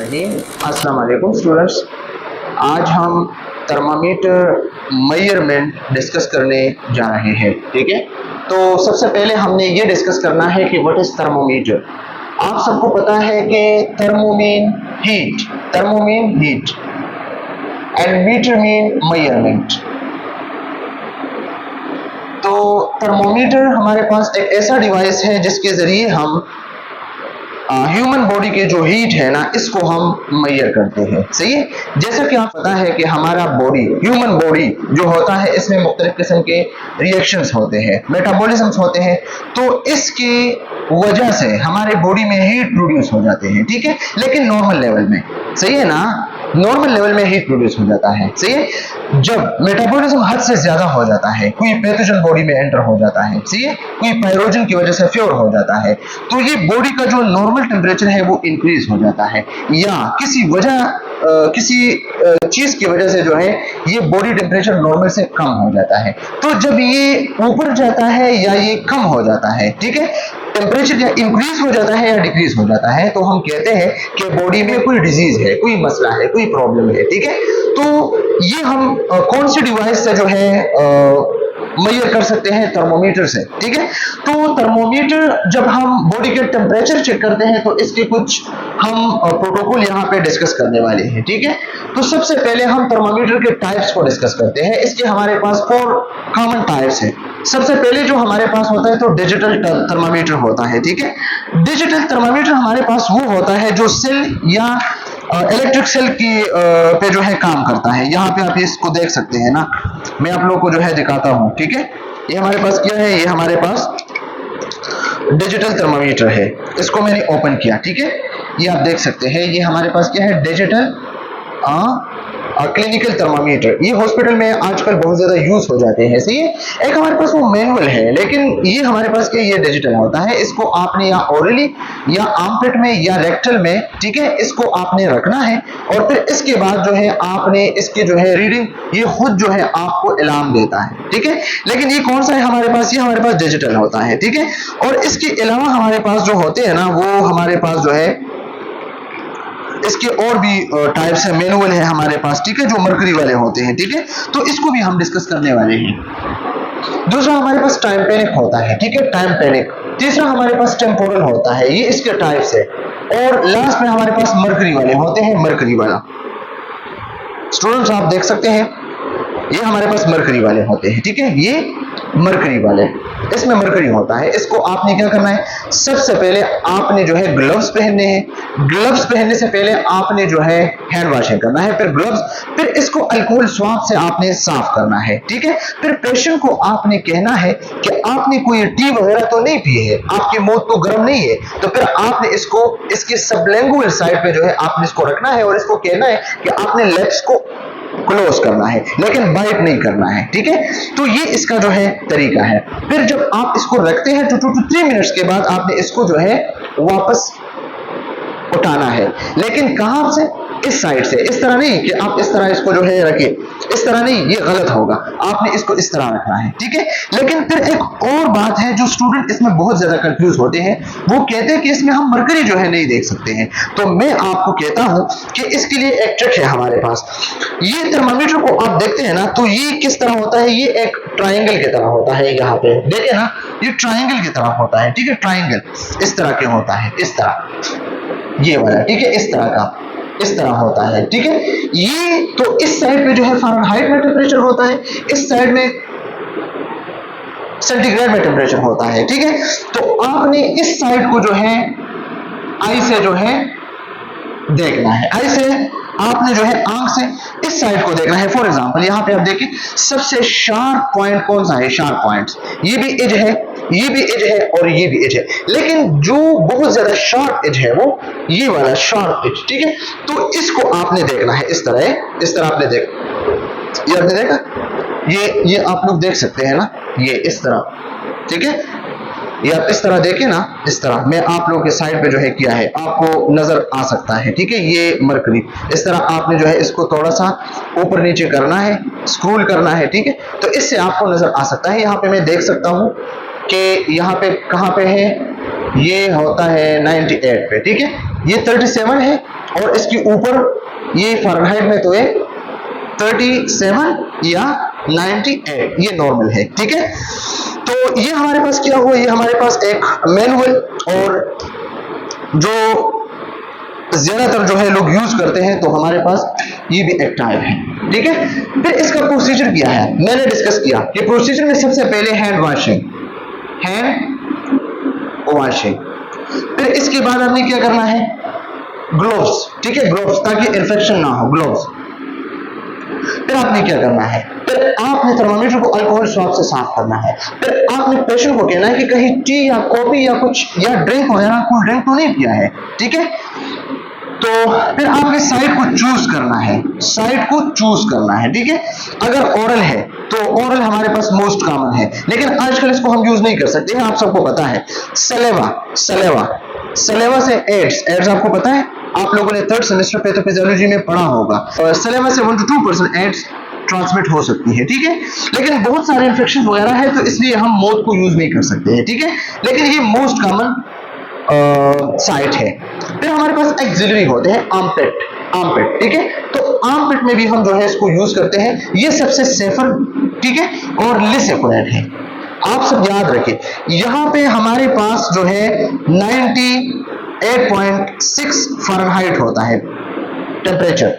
रहीम। अस्सलाम वालेकुम स्टूडेंट्स। आज हम थर्मामीटर मेजरमेंट डिस्कस करने जा रहे हैं। ठीक है, तो सबसे पहले हमने ये डिस्कस करना है कि व्हाट इज थर्मोमीटर। आप सबको पता है कि thermo mean heat and meter mean measurement. तो थर्मोमीटर हमारे पास एक ऐसा डिवाइस है जिसके जरिए हम ह्यूमन बॉडी के जो हीट है ना, इसको हम मेजर करते हैं। सही है, जैसा कि आप पता है कि हमारा बॉडी, ह्यूमन बॉडी जो होता है, इसमें मुख्तलिफ किस्म के रिएक्शंस होते हैं, मेटाबॉलिज्म्स होते हैं। तो इसकी वजह से हमारे बॉडी में हीट प्रोड्यूस हो जाते हैं। ठीक है, लेकिन नॉर्मल लेवल में। सही है ना, नॉर्मल लेवल में हीट प्रोड्यूस हो जाता है। सही है, जब मेटाबॉलिज्म हद से ज्यादा हो जाता है, कोई पैथोजन बॉडी में एंटर हो जाता है, सही है, कोई पायरोजन की वजह से फ्योर हो जाता है, तो ये बॉडी का जो नॉर्मल टेम्परेचर है वो इंक्रीज हो जाता है, या किसी चीज की वजह से जो है ये बॉडी टेम्परेचर नॉर्मल से कम हो जाता है। तो जब ये ऊपर जाता है या ये कम हो जाता है, ठीक है, टेम्परेचर या इंक्रीज हो जाता है या डिक्रीज हो जाता है, तो हम कहते हैं कि बॉडी में कोई डिजीज है, कोई मसला है, कोई प्रॉब्लम है। ठीक है, तो ये हम कौन सी डिवाइस से जो है मेजर कर सकते हैं? थर्मोमीटर से। ठीक है, तो थर्मोमीटर जब हम बॉडी के टेम्परेचर चेक करते हैं तो इसके कुछ हम प्रोटोकॉल यहाँ पे डिस्कस करने वाले हैं। ठीक है, तो सबसे पहले हम थर्मोमीटर के टाइप्स को डिस्कस करते हैं। इसके हमारे पास 4 कॉमन टाइप्स हैं। सबसे पहले जो हमारे पास होता है तो डिजिटल थर्मामीटर होता है। ठीक है, डिजिटल थर्मामीटर हमारे पास वो होता है जो सेल या इलेक्ट्रिक सेल की पे जो है काम करता है। यहाँ पे आप इसको देख सकते हैं ना, मैं आप लोगों को जो है दिखाता हूँ। ठीक है, ये हमारे पास क्या है, ये हमारे पास डिजिटल थर्मामीटर है। इसको मैंने ओपन किया। ठीक है, ये आप देख सकते हैं, ये हमारे पास क्या है, डिजिटल क्लिनिकल थर्मामीटर। ये हॉस्पिटल में आजकल बहुत ज्यादा यूज हो जाते हैं। सही है, एक हमारे पास वो मैनुअल है, लेकिन ये हमारे पास क्या, ये डिजिटल होता है। इसको आपने या ओरली या आर्मपिट में या रेक्टल में, ठीक है, इसको आपने रखना है और फिर इसके बाद जो है आपने इसके जो है रीडिंग, ये खुद जो है आपको अलार्म देता है। ठीक है, लेकिन ये कौन सा है हमारे पास, ये हमारे पास डिजिटल होता है। ठीक है, और इसके अलावा हमारे पास जो होते हैं ना, वो हमारे पास जो है इसके और भी टाइप्स है, मैनुअल है हमारे पास। ठीक है, जो मरकरी वाले होते हैं। ठीक है, तो इसको भी हम डिस्कस करने वाले हैं। दूसरा हमारे पास टाइम पैनिक होता है। ठीक है, टाइम पैनिक। तीसरा हमारे पास टेम्पोरल होता है, ये इसके टाइप्स है। और लास्ट में हमारे पास मरकरी वाले होते हैं, मरकरी वाला। स्टूडेंट्स आप देख सकते हैं, ये हमारे पास मरकरी वाले होते हैं। ठीक है, ये मरकरी वाले, इसमें मरकरी होता है। इसको आपने क्या करना है, सबसे पहले आपने जो है ग्लव्स पहनने हैं। ग्लव्स पहनने से पहले आपने जो है हैंड वॉशिंग करना है, फिर ग्लव्स, फिर इसको अल्कोहल स्वाब से आपने साफ करना है। ठीक है, फिर पेशेंट को आपने कहना है कि आपने कोई टी वगैरह तो नहीं पी है, आपकी मौत तो गर्म नहीं है, तो फिर आपने इसको इसकी सबलिंगुअल साइड पे जो है आपने इसको रखना है और इसको कहना है कि आपने लिप्स को क्लोज करना है, लेकिन बाइट नहीं करना है। ठीक है, तो ये इसका जो है तरीका है। फिर जब आप इसको रखते हैं तो 2 to 3 मिनट्स के बाद आपने इसको जो है वापस उठाना है, लेकिन कहां से, इस साइड से। इस तरह नहीं कि आप इस तरह इसको जो है रखें, इस तरह नहीं, ये गलत होगा, आपने इसको इस तरह रखना है। ठीक है, लेकिन फिर एक और बात है जो स्टूडेंट इसमें बहुत ज्यादा कंफ्यूज होते हैं, वो कहते हैं कि इसमें हम मरकरी जो है नहीं देख सकते हैं। तो मैं आपको कहता हूं कि इसके लिए एक ट्रिक है हमारे पास। ये थर्मामीटर को आप देखते हैं ना, तो ये किस तरह होता है, ये एक ट्राइंगल की तरह होता है। यहाँ पे देखे ना, ये ट्राइंगल की तरह होता है। ठीक है, ट्राइंगल इस तरह के होता है, इस तरह, ये वाला। ठीक है, इस तरह का, इस तरह होता है। ठीक है, ये तो इस साइड पे जो है फ़ारेनहाइट में टेम्परेचर होता है, इस साइड में सेंटीग्रेड में टेम्परेचर होता है। ठीक है, तो आपने इस साइड को जो है आई से जो है देखना है, आई से आपने जो है आंख से इस साइड को देखना है। फॉर एग्जांपल यहाँ पे आप देखिए, सबसे शार्प पॉइंट कौन सा है, शार्प पॉइंट्स, ये भी एज है, ये भी एज है और ये भी एज है, लेकिन जो बहुत ज्यादा शार्प एज है वो ये वाला शार्प एज। ठीक है, तो इसको आपने देखना है इस तरह आपने ये आपने देखा, ये आप लोग देख सकते हैं ना, ये इस तरह। ठीक है, ये आप इस तरह देखें ना, इस तरह मैं आप लोगों के साइड पे जो है किया है, आपको नजर आ सकता है। ठीक है, ये मरकरी, इस तरह आपने जो है इसको थोड़ा सा ऊपर नीचे करना है, स्क्रोल करना है। ठीक है, तो इससे आपको नजर आ सकता है। यहाँ पे मैं देख सकता हूँ कि यहाँ पे कहाँ पे है, ये होता है 98 पे, ठीक है। ये 37 है और इसके ऊपर ये फ़ारेनहाइट में तो ये 37 या 98 ये नॉर्मल है, ठीक है। तो ये हमारे पास क्या हुआ, ये हमारे पास एक मैनुअल और जो ज्यादातर जो है लोग यूज करते हैं, तो हमारे पास ये भी एक टाइप है, ठीक है। फिर इसका प्रोसीजर क्या है मैंने डिस्कस किया कि प्रोसीजर में सबसे पहले हैंड वॉशिंग, फिर इसके बाद आपने क्या करना है, ग्लोव्स, ठीक है, ग्लोव्स, ताकि इन्फेक्शन ना हो, ग्लोव्स। फिर आपने क्या करना है, फिर आपने थर्मामीटर को अल्कोहल स्वाब से साफ करना है। फिर आपने पेशेंट को कहना है कि कहीं टी या कॉफी या कुछ या ड्रिंक वगैरह कोई ड्रिंक तो नहीं पिया है, ठीक है। तो फिर आपने साइड को चूज करना है, ठीक है। अगर ओरल है तो ओरल हमारे पास मोस्ट कॉमन है, लेकिन आजकल इसको हम यूज नहीं कर सकते हैं, आप सबको पता है। सलेवा से एड्स आपको पता है, आप लोगों ने 3rd सेमेस्टर पैथोफिजियोलॉजी में पढ़ा होगा। सलेवा से 1 to 2% एड्स ट्रांसमिट हो सकती है, ठीक है। लेकिन बहुत सारे इन्फेक्शन वगैरह है, तो इसलिए हम मौत को यूज नहीं कर सकते हैं, ठीक है। लेकिन ये मोस्ट कॉमन साइट है। फिर हमारे पास एक्सिलरी होते हैं, आर्मपिट, ठीक है। तो आर्मपिट में भी हम जो है इसको यूज करते हैं, ये सबसे सेफर, ठीक है, और लेस एक्यूरेट है। आप सब याद रखें, यहां पे हमारे पास जो है 98.6 फ़ारेनहाइट होता है टेम्परेचर,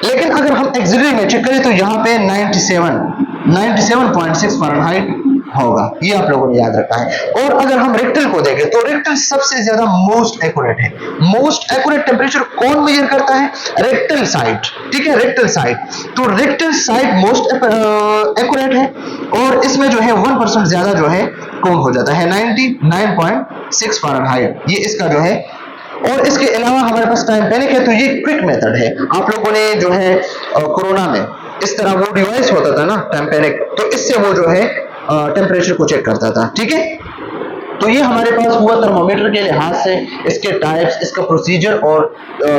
लेकिन अगर हम एक्सिलरी में चेक करें तो यहाँ पे 97.6 फ़ारेनहाइट होगा, ये आप लोगों ने याद रखा है। और अगर हम रेक्टल को देखें तो रेक्टल सबसे ज्यादा मोस्ट एक्यूरेट है। मोस्ट एक्यूरेट टेम्परेचर कौन मेजर करता है, रेक्टल साइट, ठीक है, रेक्टल साइट। तो रेक्टल साइट मोस्ट एक्यूरेट है और इसमें जो है 1% ज्यादा जो है काउंट हो जाता है, 99.6 फ़ारेनहाइट, ये इसका जो है। और इसके अलावा हमारे पास टाइम पैनिक है, तो ये क्विक मेथड है। आप लोगों ने जो है कोरोना में इस तरह वो डिवाइस होता था ना टाइम पैनिक, तो इससे वो जो है टेम्परेचर को चेक करता था, ठीक है। तो ये हमारे पास हुआ थर्मोमीटर के लिहाज से, इसके टाइप्स, इसका प्रोसीजर और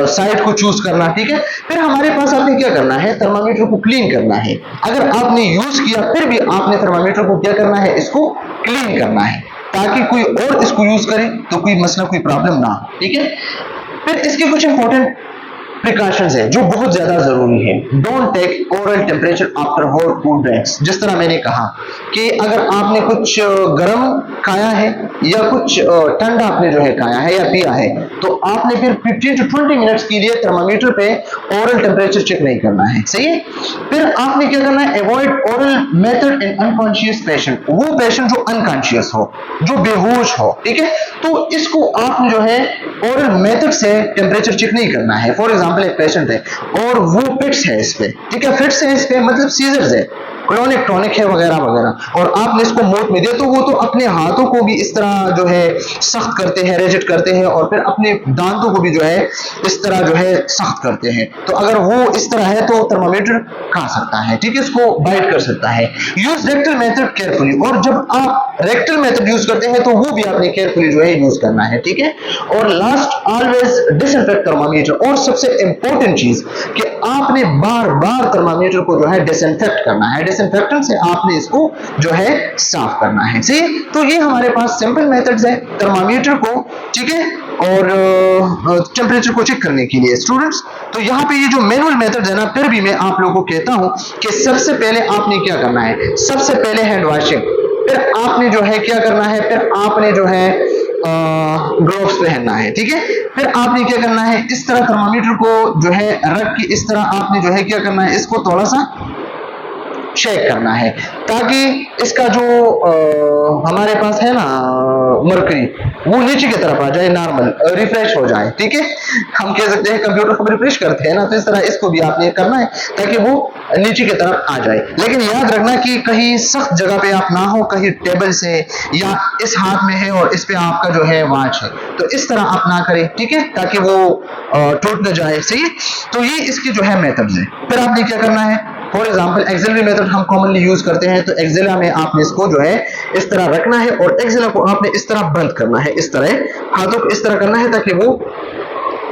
साइट को चूज करना, ठीक है। फिर हमारे पास आपने क्या करना है, थर्मामीटर को क्लीन करना है। अगर आपने यूज किया फिर भी आपने थर्मामीटर को क्या करना है, इसको क्लीन करना है, ताकि कोई और इसको यूज करे तो कोई मसला, कोई प्रॉब्लम ना हो, ठीक है। फिर इसके कुछ इंपॉर्टेंट प्रिकॉशंस है जो बहुत ज्यादा जरूरी है। Don't take oral temperature after hot food drinks. जिस तरह मैंने कहा कि अगर आपने कुछ गर्म खाया है या कुछ ठंडा आपने जो है खाया है या पिया है, तो आपने फिर 15 to 20 मिनट्स के लिए थर्मामीटर पे ओरल टेम्परेचर चेक नहीं करना है, सही है। फिर आपने क्या करना है, avoid oral method in unconscious patient, वो पेशेंट जो अनकॉन्शियस हो, जो बेहोश हो, ठीक है। तो इसको आपने जो है ओरल मेथड से टेम्परेचर चेक नहीं करना है। फॉर एग्जाम्पल एक पेशेंट है और वो फिट्स है इस पे, ठीक है, फिट्स है इस पे मतलब सीजर्स है, क्रोनिक टॉनिक है वगैरह वगैरह, और आपने इसको मौत में दिया, तो वो तो अपने हाथों को भी इस तरह जो है सख्त करते हैं, रेजिट करते हैं, और फिर अपने दांतों को भी जो है इस तरह जो है सख्त करते हैं। तो अगर वो इस तरह है तो थर्मामीटर खा सकता है, ठीक है, इसको बाइट कर सकता है। यूज रेक्टल मेथड केयरफुली, और जब आप रेक्टल मेथड यूज करते हैं तो वो भी आपने केयरफुली जो है यूज करना है, ठीक है। और लास्ट, ऑलवेज डिसइंफेक्ट थर्मामीटर। और सबसे इंपॉर्टेंट चीज कि आपने बार बार थर्मामीटर को जो है डिसइंफेक्ट करना है, डिसइंफेक्टेंट से आपने इसको जो है साफ करना है, सही। तो ये हमारे पास सिंपल मेथड्स है थर्मामीटर को, ठीक है, और टेम्परेचर को चेक करने के लिए स्टूडेंट्स। तो यहाँ पे ये जो मैनुअल मेथड्स है ना, फिर भी मैं आप लोगों को कहता हूँ कि सबसे पहले आपने क्या करना है, सबसे पहले हैंड वॉशिंग, फिर आपने जो है क्या करना है, फिर आपने जो है ग्लोव्स पहनना है, ठीक है। फिर आपने क्या करना है, इस तरह थर्मामीटर को जो है रख के इस तरह आपने जो है क्या करना है, इसको थोड़ा सा शेक करना है, ताकि इसका जो हमारे पास है ना मरकरी, वो नीचे की तरफ आ जाए, नॉर्मल रिफ्रेश हो जाए, ठीक है। हम कह सकते हैं कंप्यूटर को रिफ्रेश करते हैं ना, तो इस तरह इसको भी आपने करना है ताकि वो नीचे की तरफ आ जाए। लेकिन याद रखना कि कहीं सख्त जगह पे आप ना हो, कहीं टेबल से या इस हाथ में है और इस पे आपका जो है वॉच है, तो इस तरह आप ना करें, ठीक है, ताकि वो टूट न जाए, सही है। तो ये इसके जो है मेथड्स है। फिर आपने क्या करना है, फॉर एग्जाम्पल एक्सिलरी मेथड हम कॉमनली यूज करते हैं, तो एक्सिला में आपने इसको जो है इस तरह रखना है और एक्सिला को आपने इस तरह बंद करना है, इस तरह हाथों को इस तरह करना है ताकि वो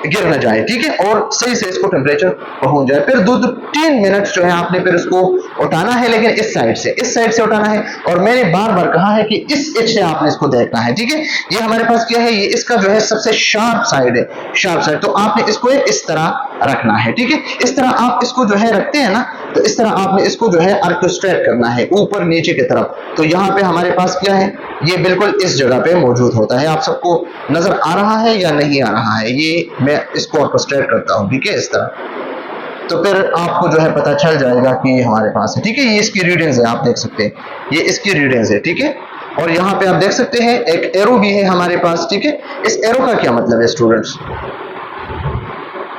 गिर न जाए, ठीक है, और सही से इसको टेम्परेचर पहुंच जाए। फिर 2-3 मिनट जो है आपने फिर इसको उठाना है, लेकिन इस साइड से उठाना है। और मैंने बार बार कहा है कि इस एज से आपने इसको देखना है, ठीक है। ये हमारे पास क्या है, ये इसका जो है सबसे शार्प साइड है, शार्प साइड। तो आपने इसको इस तरह रखना है, ठीक है। इस तरह आप इसको जो है रखते हैं ना, तो इस तरह आपने इसको जो है ऑर्केस्ट्रेट करना है ऊपर नीचे की तरफ। तो यहाँ पे हमारे पास क्या है, ये बिल्कुल इस जगह पे मौजूद होता है। आप सबको नजर आ रहा है या नहीं आ रहा है, ये मैं इसको ऑर्केस्ट्रेट करता हूँ, ठीक है, इस तरह। तो फिर आपको जो है पता चल जाएगा कि ये हमारे पास है, ठीक है। ये इसकी रीडिंग्स है, आप देख सकते हैं, ये इसकी रीडिंग्स है, ठीक है। और यहाँ पे आप देख सकते हैं एक एरो भी है हमारे पास, ठीक है। इस एरो का क्या मतलब है स्टूडेंट्स,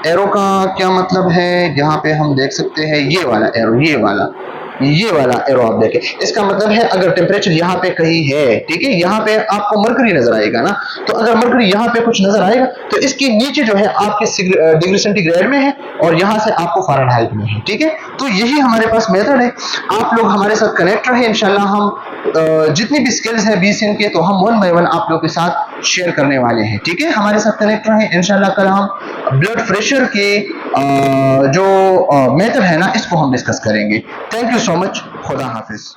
एरो का क्या मतलब है, यहाँ पे हम देख सकते हैं ये वाला एरो, ये वाला एरो आप देखें, इसका मतलब है अगर टेम्परेचर यहाँ पे कहीं है, ठीक है, यहाँ पे आपको मरकरी नजर आएगा ना, तो अगर मरकरी यहाँ पे कुछ नजर आएगा तो इसके नीचे जो है आपके डिग्री सेंटीग्रेड में है और यहाँ से आपको फ़ारेनहाइट में है, ठीक है। तो यही हमारे पास मेथड है। आप लोग हमारे साथ कनेक्ट रहे, इंशाल्लाह हम जितनी भी स्किल्स है BCN के, तो हम 1 बाय 1 आप लोग के साथ शेयर करने वाले हैं, ठीक है। हमारे साथ कनेक्ट रहे, इंशाल्लाह कल हम ब्लड प्रेशर के जो मेथड है ना, इसको हम डिस्कस करेंगे। थैंक यू सो मच, खुदा हाफिज।